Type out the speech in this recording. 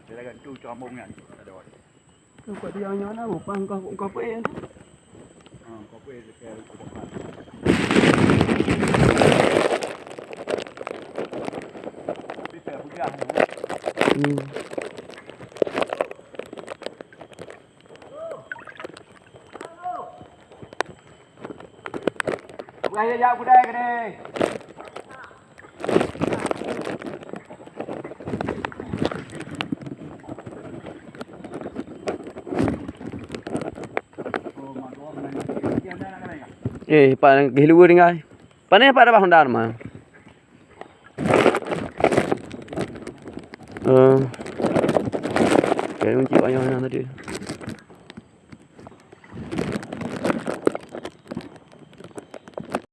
Dia kan tu comong kan. Ada orang. Tu kau dia nyon lah, bukan kau pe. Kau boleh dekat depan. Bisa hujan. Bukan ya budaya ke ni. Pak gilu ringai. Pane pak ada Honda mah. Kayak kunci banyak tadi.